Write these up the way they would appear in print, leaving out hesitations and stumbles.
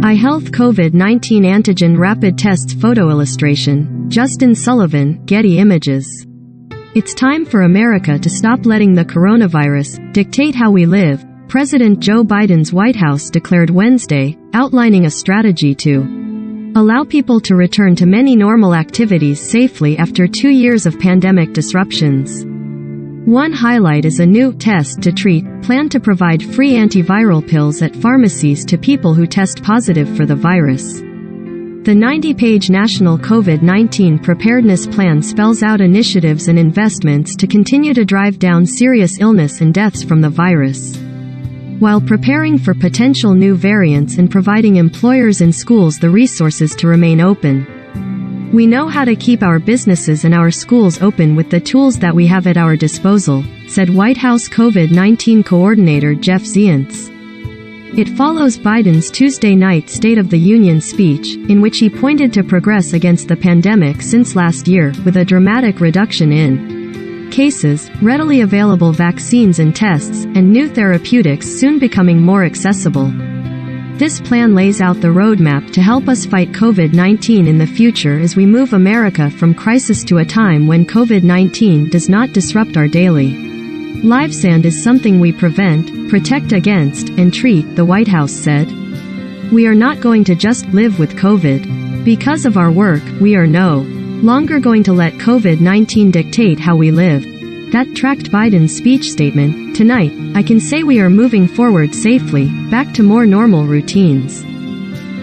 iHealth COVID-19 antigen rapid tests photo illustration, Justin Sullivan, Getty Images. It's time for America to stop letting the coronavirus dictate how we live, President Joe Biden's White House declared Wednesday, outlining a strategy to allow people to return to many normal activities safely after 2 years of pandemic disruptions. One highlight is a new test to treat plan to provide free antiviral pills at pharmacies to people who test positive for the virus. The 90-page National COVID-19 Preparedness Plan spells out initiatives and investments to continue to drive down serious illness and deaths from the virus, while preparing for potential new variants and providing employers and schools the resources to remain open. We know how to keep our businesses and our schools open with the tools that we have at our disposal, said White House COVID-19 Coordinator Jeff Zients. It follows Biden's Tuesday night State of the Union speech, in which he pointed to progress against the pandemic since last year, with a dramatic reduction in cases, readily available vaccines and tests, and new therapeutics soon becoming more accessible. This plan lays out the roadmap to help us fight COVID-19 in the future as we move America from crisis to a time when COVID-19 does not disrupt our daily lives and is something we prevent, protect against, and treat, the White House said. We are not going to just live with COVID. Because of our work, we are no longer going to let COVID-19 dictate how we live. That tracked Biden's speech statement. Tonight, I can say we are moving forward safely, back to more normal routines.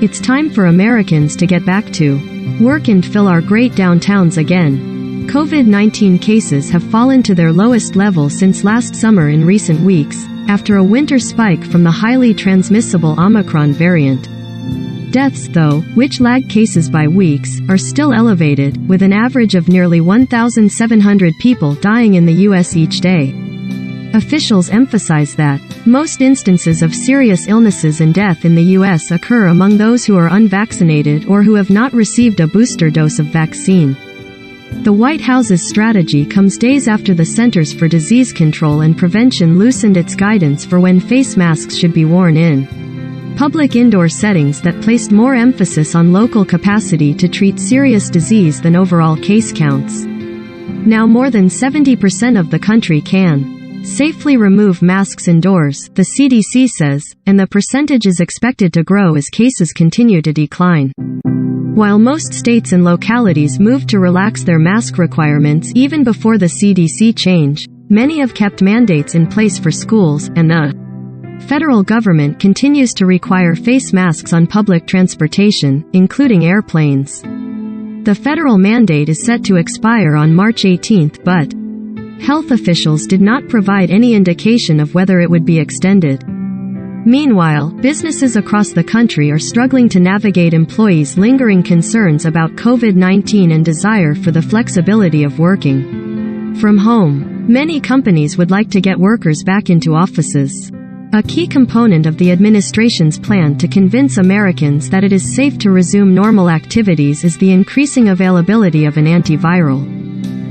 It's time for Americans to get back to work and fill our great downtowns again. COVID-19 cases have fallen to their lowest level since last summer in recent weeks, after a winter spike from the highly transmissible Omicron variant. Deaths, though, which lag cases by weeks, are still elevated, with an average of nearly 1,700 people dying in the U.S. each day. Officials emphasize that most instances of serious illnesses and death in the U.S. occur among those who are unvaccinated or who have not received a booster dose of vaccine. The White House's strategy comes days after the Centers for Disease Control and Prevention loosened its guidance for when face masks should be worn in public indoor settings that placed more emphasis on local capacity to treat serious disease than overall case counts. Now more than 70% of the country can safely remove masks indoors, the CDC says, and the percentage is expected to grow as cases continue to decline. While most states and localities moved to relax their mask requirements even before the CDC change, many have kept mandates in place for schools, and the federal government continues to require face masks on public transportation, including airplanes. The federal mandate is set to expire on March 18, but health officials did not provide any indication of whether it would be extended. Meanwhile, businesses across the country are struggling to navigate employees' lingering concerns about COVID-19 and desire for the flexibility of working from home. Many companies would like to get workers back into offices. A key component of the administration's plan to convince Americans that it is safe to resume normal activities is the increasing availability of an antiviral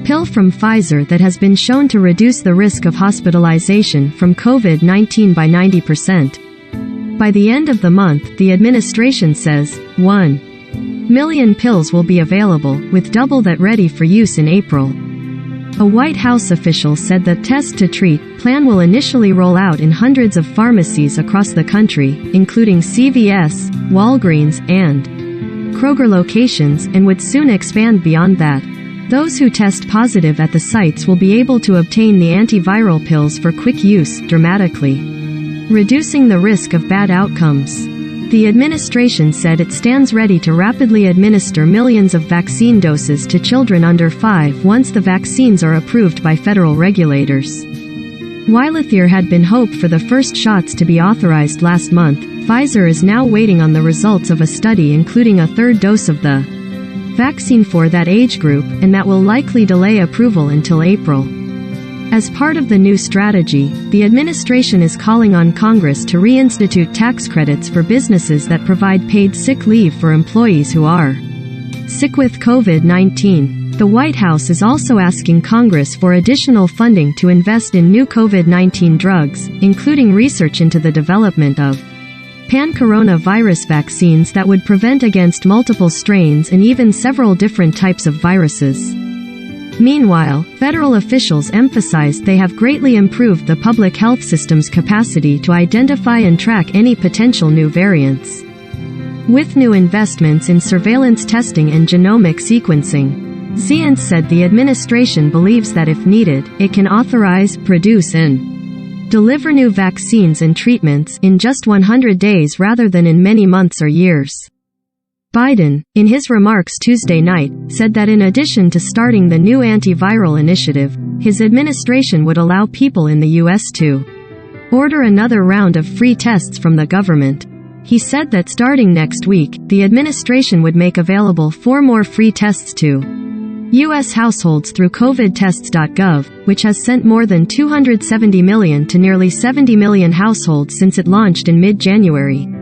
pill from Pfizer that has been shown to reduce the risk of hospitalization from COVID-19 by 90%. By the end of the month, the administration says, 1 million pills will be available, with double that ready for use in April. A White House official said the Test to Treat plan will initially roll out in hundreds of pharmacies across the country, including CVS, Walgreens, and Kroger locations, and would soon expand beyond that. Those who test positive at the sites will be able to obtain the antiviral pills for quick use, dramatically reducing the risk of bad outcomes. The administration said it stands ready to rapidly administer millions of vaccine doses to children under 5 once the vaccines are approved by federal regulators. While there had been hope for the first shots to be authorized last month, Pfizer is now waiting on the results of a study including a third dose of the vaccine for that age group, and that will likely delay approval until April. As part of the new strategy, the administration is calling on Congress to reinstitute tax credits for businesses that provide paid sick leave for employees who are sick with COVID-19. The White House is also asking Congress for additional funding to invest in new COVID-19 drugs, including research into the development of pan-coronavirus vaccines that would prevent against multiple strains and even several different types of viruses. Meanwhile, federal officials emphasized they have greatly improved the public health system's capacity to identify and track any potential new variants. With new investments in surveillance testing and genomic sequencing, Zients said the administration believes that if needed, it can authorize, produce and deliver new vaccines and treatments in just 100 days rather than in many months or years. Biden, in his remarks Tuesday night, said that in addition to starting the new antiviral initiative, his administration would allow people in the U.S. to order another round of free tests from the government. He said that starting next week, the administration would make available 4 more free tests to U.S. households through covidtests.gov, which has sent more than $270 million to nearly 70 million households since it launched in mid-January.